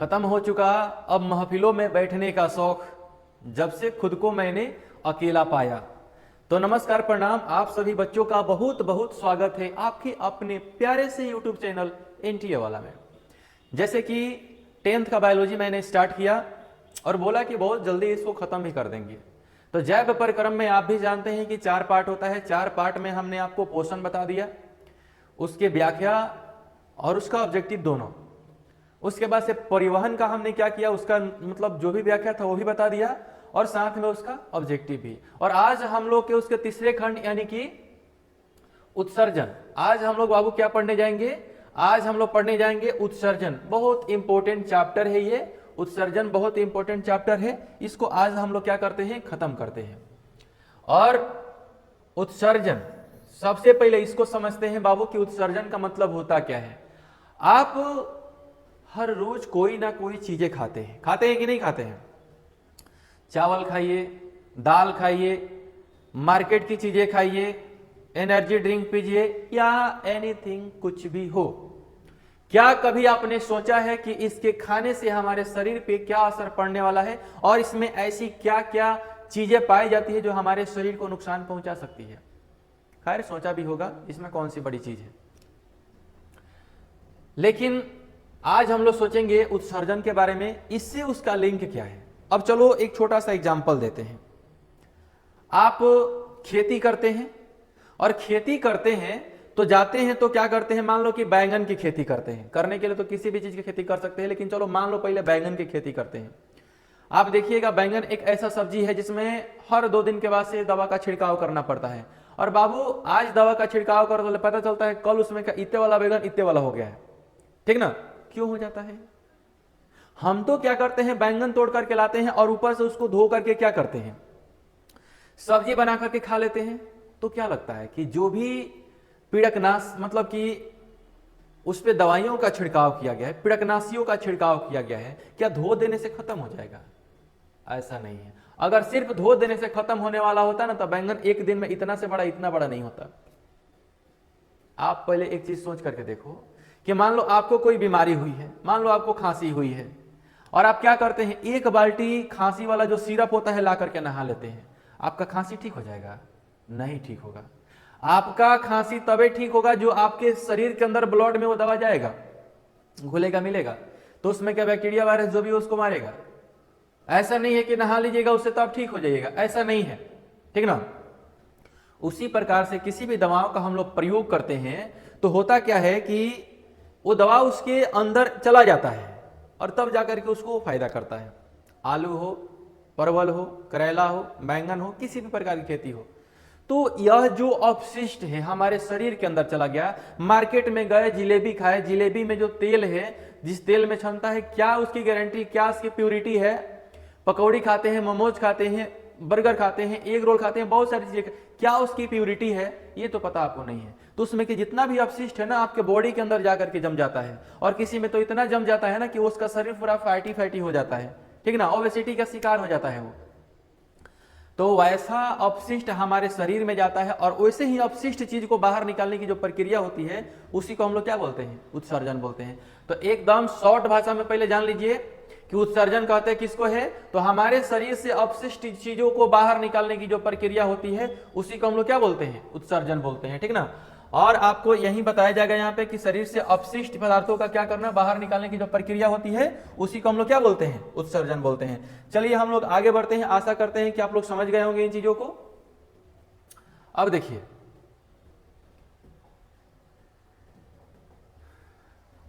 खत्म हो चुका अब महफिलों में बैठने का शौक, जब से खुद को मैंने अकेला पाया। तो नमस्कार प्रणाम, आप सभी बच्चों का बहुत बहुत स्वागत है आपके अपने प्यारे से यूट्यूब चैनल एनटीए वाला में। जैसे कि 10th का बायोलॉजी मैंने स्टार्ट किया और बोला कि बहुत जल्दी इसको खत्म भी कर देंगे। तो जैव परिक्रम में आप भी जानते हैं कि 4 पार्ट होता है। 4 पार्ट में हमने आपको पोषण बता दिया, उसके व्याख्या और उसका ऑब्जेक्टिव दोनों। उसके बाद से परिवहन का हमने क्या किया, उसका मतलब जो भी व्याख्या था वो भी बता दिया और साथ में उसका ऑब्जेक्टिव भी। और आज हम लोग के उसके तीसरे खंड यानी कि उत्सर्जन, आज हम लोग बाबू क्या पढ़ने जाएंगे, आज हम लोग पढ़ने जाएंगे उत्सर्जन। बहुत इंपॉर्टेंट चैप्टर है ये, उत्सर्जन बहुत इंपॉर्टेंट चैप्टर है। इसको आज हम लोग क्या करते हैं, खत्म करते हैं। और उत्सर्जन, सबसे पहले इसको समझते हैं बाबू कि उत्सर्जन का मतलब होता क्या है। आप हर रोज कोई ना कोई चीजें खाते हैं कि नहीं खाते हैं? चावल खाइए, दाल खाइए, मार्केट की चीजें खाइए, एनर्जी ड्रिंक पीजिए या एनीथिंग, कुछ भी हो। क्या कभी आपने सोचा है कि इसके खाने से हमारे शरीर पे क्या असर पड़ने वाला है और इसमें ऐसी क्या क्या चीजें पाई जाती है जो हमारे शरीर को नुकसान पहुंचा सकती है? खैर सोचा भी होगा, इसमें कौन सी बड़ी चीज है। लेकिन आज हम लोग सोचेंगे उत्सर्जन के बारे में, इससे उसका लिंक क्या है। अब चलो एक छोटा सा एग्जाम्पल देते हैं। आप खेती करते हैं और खेती करते हैं तो जाते हैं तो क्या करते हैं, मान लो कि बैंगन की खेती करते हैं। करने के लिए तो किसी भी चीज की खेती कर सकते हैं, लेकिन चलो मान लो पहले बैंगन की खेती करते हैं। आप देखिएगा बैंगन एक ऐसा सब्जी है जिसमें हर 2 दिन के बाद से दवा का छिड़काव करना पड़ता है। और बाबू आज दवा का छिड़काव कर तो पता चलता है कल उसमें का इतने वाला बैंगन इतने वाला हो गया है, ठीक ना। क्यों हो जाता है? हम तो क्या करते हैं, बैंगन तोड़ करके लाते हैं और ऊपर से उसको धो करके क्या करते हैं, सब्जी बना करके खा लेते हैं। तो क्या लगता है कि जो भी पीड़कनाश मतलब कि उस पे दवाइयों का छिड़काव किया गया है, पीड़कनाशियों का छिड़काव किया गया है, क्या धो देने से खत्म हो जाएगा? ऐसा नहीं है। अगर सिर्फ धो देने से खत्म होने वाला होता ना तो बैंगन एक दिन में इतना से बड़ा इतना बड़ा नहीं होता। आप पहले एक चीज सोच करके देखो कि मान लो आपको कोई बीमारी हुई है, मान लो आपको खांसी हुई है और आप क्या करते हैं, 1 बाल्टी खांसी वाला जो सिरप होता है ला करके नहा लेते हैं। आपका खांसी ठीक हो जाएगा? नहीं ठीक होगा। आपका खांसी तबे ठीक होगा जो आपके शरीर के अंदर ब्लड में वो दवा जाएगा, घुलेगा, मिलेगा, तो उसमें क्या बैक्टीरिया वायरस जो भी उसको मारेगा। ऐसा नहीं है कि नहा लीजिएगा उससे तो आप ठीक हो जाइएगा, ऐसा नहीं है, ठीक ना। उसी प्रकार से किसी भी दवाओं का हम लोग प्रयोग करते हैं तो होता क्या है कि वो दवा उसके अंदर चला जाता है और तब जाकर के उसको फायदा करता है। आलू हो, परवल हो, करेला हो, बैंगन हो, किसी भी प्रकार की खेती हो, तो यह जो अपशिष्ट है हमारे शरीर के अंदर चला गया। मार्केट में गए, जिलेबी खाए, जिलेबी में जो तेल है, जिस तेल में क्षमता है, क्या उसकी गारंटी, क्या उसकी प्योरिटी है। पकौड़ी खाते हैं, मोमोज खाते हैं, बर्गर खाते हैं, एग रोल खाते हैं, बहुत सारी चीजें, क्या उसकी प्योरिटी है ये तो पता आपको नहीं है। तो उसमें कि जितना भी अपशिष्ट है ना आपके बॉडी के अंदर जाकर के जम जाता है, और किसी में तो इतना जम जाता है ना कि उसका शरीर पूरा फैटी हो जाता है, ठीक ना, ओबेसिटी का शिकार हो जाता है वो। तो वैसा अपशिष्ट हमारे शरीर में जाता है और वैसे ही अपशिष्ट चीज को बाहर निकालने की जो प्रक्रिया होती है उसी को हम लोग क्या बोलते हैं, उत्सर्जन बोलते हैं। तो एकदम शॉर्ट भाषा में पहले जान लीजिए कि उत्सर्जन कहते हैं किसको है, तो हमारे शरीर से अपशिष्ट चीजों को बाहर निकालने की जो प्रक्रिया होती है उसी को हम लोग क्या बोलते हैं, उत्सर्जन बोलते हैं, ठीक ना। और आपको यही बताया जाएगा यहाँ पे कि शरीर से अपशिष्ट पदार्थों का क्या करना, बाहर निकालने की जो प्रक्रिया होती है उसी को हम लोग क्या बोलते हैं, उत्सर्जन बोलते हैं। चलिए हम लोग आगे बढ़ते हैं, आशा करते हैं कि आप लोग समझ गए होंगे इन चीजों को। अब देखिए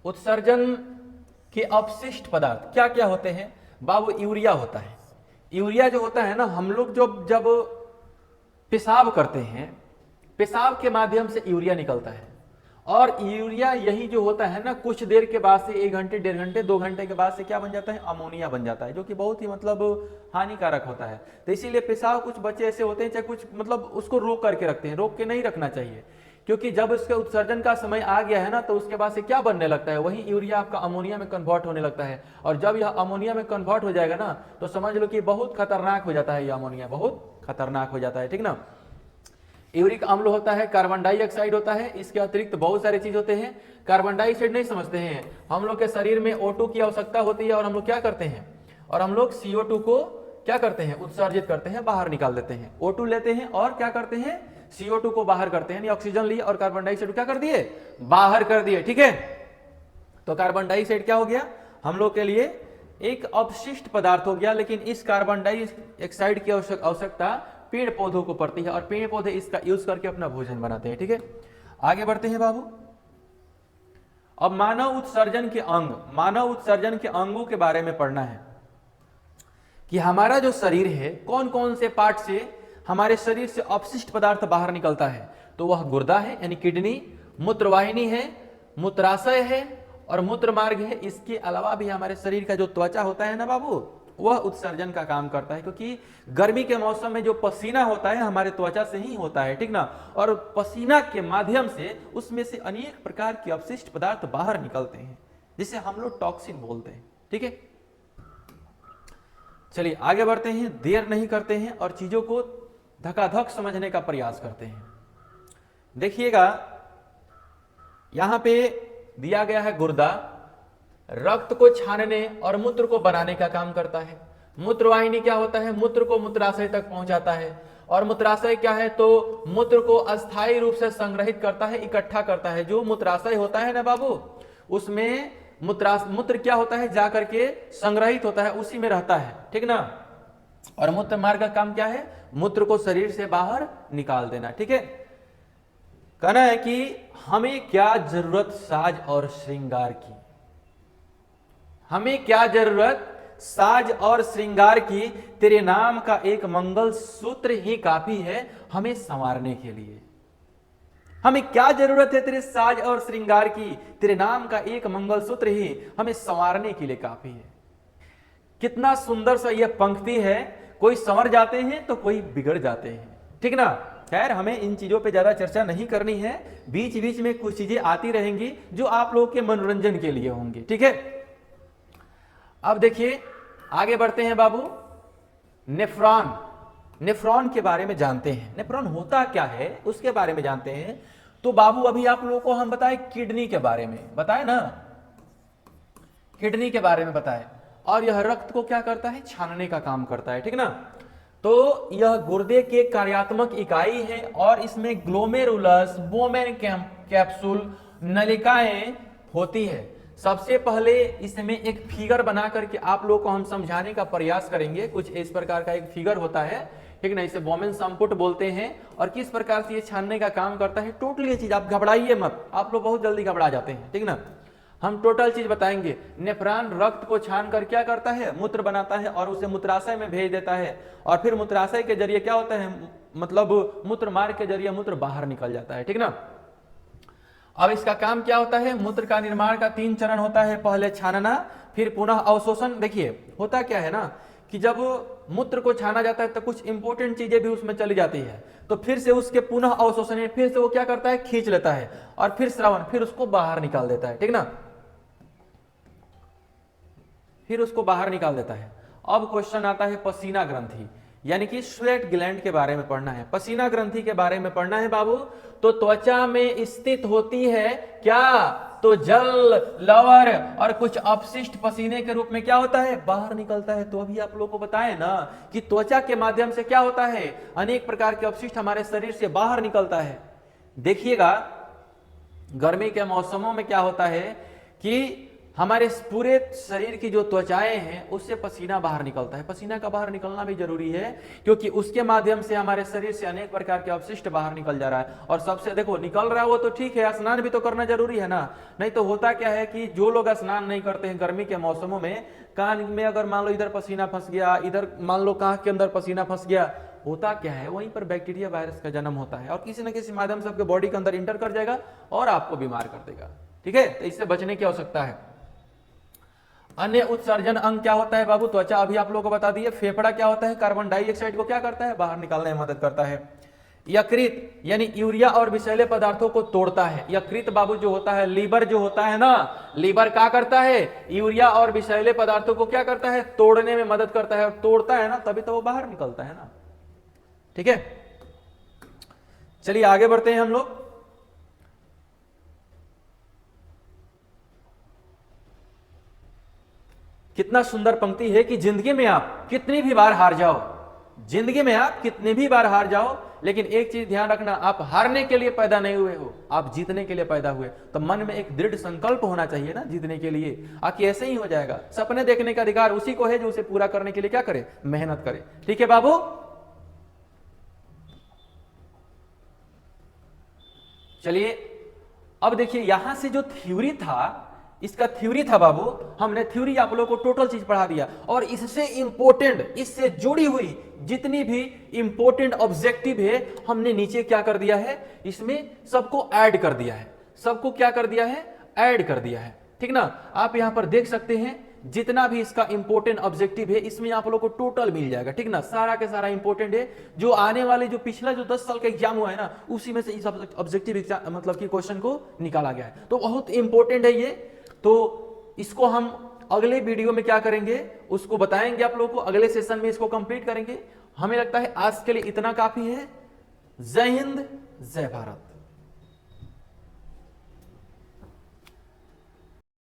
उत्सर्जन के अपशिष्ट पदार्थ क्या क्या होते हैं बाबू। यूरिया होता है। यूरिया जो होता है ना, हम लोग जब पेशाब करते हैं, पेशाब के माध्यम से यूरिया निकलता है। और यूरिया यही जो होता है ना, कुछ देर के बाद से 1 घंटे, 1.5 घंटे, 2 घंटे के बाद से क्या बन जाता है, अमोनिया बन जाता है, जो कि बहुत ही मतलब हानिकारक होता है। तो इसीलिए पेशाब कुछ बच्चे ऐसे होते हैं, चाहे कुछ मतलब उसको रोक करके रखते हैं, रोक के नहीं रखना चाहिए, क्योंकि जब उसके उत्सर्जन का समय आ गया है ना तो उसके बाद से क्या बनने लगता है, वही यूरिया आपका अमोनिया में कन्वर्ट होने लगता है। और जब यह अमोनिया में कन्वर्ट हो जाएगा ना तो समझ लो कि बहुत खतरनाक हो जाता है, यह अमोनिया बहुत खतरनाक हो जाता है, ठीक ना। यूरिक अम्ल होता है, कार्बन डाइऑक्साइड होता है, इसके अतिरिक्त बहुत सारे चीज होते हैं। कार्बन डाइऑक्साइड नहीं समझते हैं, हम लोग के शरीर में O2 की आवश्यकता होती है और हम लोग क्या करते हैं, और हम लोग CO2 को क्या करते हैं, उत्सर्जित करते हैं, बाहर निकाल देते हैं। O2 लेते हैं और क्या करते हैं, CO2 को बाहर करते हैं, ऑक्सीजन लिए और कार्बन डाइऑक्साइड क्या कर दिए, बाहर कर दिए। ठीक है, तो कार्बन डाइऑक्साइड क्या हो गया, हम लोग के लिए एक अपशिष्ट पदार्थ हो गया, लेकिन इस कार्बन डाइऑक्साइड की आवश्यकता पेड़ पौधों को पड़ती है और पेड़ पौधे इसका यूज करके अपना भोजन बनाते हैं। ठीक है, आगे बढ़ते हैं बाबू। अब मानव उत्सर्जन के अंग, मानव उत्सर्जन के अंगों के बारे में पढ़ना है कि हमारा जो शरीर है, कौन कौन से पार्ट से हमारे शरीर से अपशिष्ट पदार्थ बाहर निकलता है। तो वह गुर्दा है यानी किडनी, मूत्रवाहिनी है, मूत्राशय है और मूत्र मार्ग है। इसके अलावा भी हमारे शरीर का जो त्वचा होता है ना बाबू, वह उत्सर्जन का काम करता है, क्योंकि गर्मी के मौसम में जो पसीना होता है हमारे त्वचा से ही होता है, ठीक ना। और पसीना के माध्यम से उसमें से अनेक प्रकार के अपशिष्ट पदार्थ बाहर निकलते हैं, जिसे हम लोग टॉक्सिन बोलते हैं। ठीक है, चलिए आगे बढ़ते हैं, देर नहीं करते हैं और चीजों को धकाधक समझने का प्रयास करते हैं। देखिएगा, यहां पे दिया गया है गुर्दा, रक्त को छानने और मूत्र को बनाने का काम करता है। मूत्रवाहिनी क्या होता है, मूत्र को मूत्राशय तक पहुंचाता है। और मूत्राशय क्या है, तो मूत्र को अस्थायी रूप से संग्रहित करता है, इकट्ठा करता है। जो मूत्राशय होता है ना बाबू, उसमें मूत्र क्या होता है, जाकर के संग्रहित होता है, उसी में रहता है, ठीक ना। और मूत्र मार्ग का काम क्या है, मूत्र को शरीर से बाहर निकाल देना। ठीक है, कहना है कि हमें क्या जरूरत साज और श्रृंगार की, हमें क्या जरूरत साज और श्रृंगार की, तेरे नाम का एक मंगल सूत्र ही काफी है हमें संवारने के लिए। हमें क्या जरूरत है तेरे साज और श्रृंगार की, तेरे नाम का एक मंगल सूत्र ही हमें संवारने के लिए काफी है। कितना सुंदर सा यह पंक्ति है, कोई संवर जाते हैं तो कोई बिगड़ जाते हैं, ठीक ना। खैर, हमें इन चीजों पे ज्यादा चर्चा नहीं करनी है, बीच बीच में कुछ चीजें आती रहेंगी जो आप लोगों के मनोरंजन के लिए होंगी। ठीक है, अब देखिए आगे बढ़ते हैं बाबू। नेफ्रॉन, नेफ्रॉन के बारे में जानते हैं। नेफ्रॉन होता क्या है उसके बारे में जानते हैं। तो बाबू अभी आप लोगों को हम बताए किडनी के बारे में, बताए ना, किडनी के बारे में बताए। और यह रक्त को क्या करता है, छानने का काम करता है, ठीक ना। तो यह गुर्दे के कार्यात्मक इकाई है और इसमें ग्लोमेरुलस, बोमेन कैप्सूल, नलिकाएं होती है। सबसे पहले इसमें एक फिगर बना करके आप लोगों को हम समझाने का प्रयास करेंगे। कुछ इस प्रकार का एक फिगर होता है, ठीक ना, इसे बोमेन संपुट बोलते हैं। और किस प्रकार से ये छानने का काम करता है, टोटल ये चीज, आप घबराइए मत, आप लोग बहुत जल्दी घबरा जाते हैं, ठीक ना। हम टोटल चीज बताएंगे। नेफ्रॉन रक्त को छान कर क्या करता है, मूत्र बनाता है और उसे मूत्राशय में भेज देता है। और फिर मूत्राशय के जरिए क्या होता है, मतलब मूत्र मार्ग के जरिए मूत्र बाहर निकल जाता है, ठीक ना। अब इसका काम क्या होता है, मूत्र का निर्माण का 3 चरण होता है। पहले छानना, फिर पुनः अवशोषण। देखिए होता क्या है ना कि जब मूत्र को छाना जाता है तो कुछ इंपॉर्टेंट चीजें भी उसमें चली जाती है, तो फिर से उसके पुनः अवशोषण, फिर से वो क्या करता है, खींच लेता है और फिर श्रवण, फिर उसको बाहर निकाल देता है, ठीक ना, फिर उसको बाहर निकाल देता है। अब क्वेश्चन आता है पसीना ग्रंथि, यानी कि स्वेट ग्लैंड के बारे में पढ़ना है। पसीना ग्रंथि के बारे में पढ़ना है बाबू। तो त्वचा में स्थित होती है क्या, तो जल, लवण और कुछ अपशिष्ट पसीने के रूप में क्या होता है, बाहर निकलता है। तो अभी आप लोगों को बताएं ना कि त्वचा के माध्यम से क्या होता है, अनेक प्रकार के अपशिष्ट हमारे शरीर से बाहर निकलता है। देखिएगा, गर्मी के मौसमों में क्या होता है कि हमारे पूरे शरीर की जो त्वचाएं हैं उससे पसीना बाहर निकलता है। पसीना का बाहर निकलना भी जरूरी है, क्योंकि उसके माध्यम से हमारे शरीर से अनेक प्रकार के अपशिष्ट बाहर निकल जा रहा है। और सबसे देखो, निकल रहा है वो तो ठीक है, स्नान भी तो करना जरूरी है ना। नहीं तो होता क्या है कि जो लोग स्नान नहीं करते हैं गर्मी के मौसमों में, कान में अगर मान लो इधर पसीना फंस गया, इधर मान लो कान के अंदर पसीना फंस गया, होता क्या है, वहीं पर बैक्टीरिया वायरस का जन्म होता है और किसी न किसी माध्यम से आपके बॉडी के अंदर इंटर कर जाएगा और आपको बीमार कर देगा। ठीक है, तो इससे बचने की आवश्यकता है। अन्य उत्सर्जन अंग क्या होता है बाबू, त्वचा अभी आप लोगों को बता दिए। फेफड़ा क्या होता है, कार्बन डाइऑक्साइड को क्या करता है, बाहर निकालने में मदद करता है। यकृत यानी यूरिया और विषैले पदार्थों को तोड़ता है। यकृत बाबू जो होता है, लीवर जो होता है ना, लीवर क्या करता है, यूरिया और विषैले पदार्थों को क्या करता है, तोड़ने में मदद करता है। और तोड़ता है ना, तभी तो वो बाहर निकलता है ना। ठीक है, चलिए आगे बढ़ते हैं हम लोग। कितना सुंदर पंक्ति है कि जिंदगी में आप कितनी भी बार हार जाओ, जिंदगी में आप कितनी भी बार हार जाओ, लेकिन एक चीज ध्यान रखना, आप हारने के लिए पैदा नहीं हुए हो, आप जीतने के लिए पैदा हुए। तो मन में एक दृढ़ संकल्प होना चाहिए ना जीतने के लिए। आखिर ऐसे ही हो जाएगा। सपने देखने का अधिकार उसी को है जो उसे पूरा करने के लिए क्या करे, मेहनत करे। ठीक है बाबू। चलिए अब देखिए, यहां से जो थ्योरी था, इसका थ्योरी था बाबू, हमने थ्योरी आप लोगों को टोटल चीज पढ़ा दिया। और इससे इंपॉर्टेंट, इससे जुड़ी हुई जितनी भी इंपॉर्टेंट ऑब्जेक्टिव है, हमने नीचे क्या कर दिया है, इसमें सबको ऐड कर दिया है। सबको क्या कर दिया है, ऐड कर दिया है। ठीक ना। आप यहां पर देख सकते हैं जितना भी इसका इंपॉर्टेंट ऑब्जेक्टिव है, इसमें आप लोगों को टोटल मिल जाएगा। ठीक ना। सारा के सारा इंपॉर्टेंट है। जो आने वाले जो पिछला जो 10 साल का एग्जाम हुआ है ना, उसी में से इस ऑब्जेक्टिव मतलब कि क्वेश्चन को निकाला गया है। तो बहुत इंपॉर्टेंट है ये। तो इसको हम अगले वीडियो में क्या करेंगे, उसको बताएंगे आप लोगों को। अगले सेशन में इसको कंप्लीट करेंगे। हमें लगता है आज के लिए इतना काफी है। जय हिंद, जय भारत।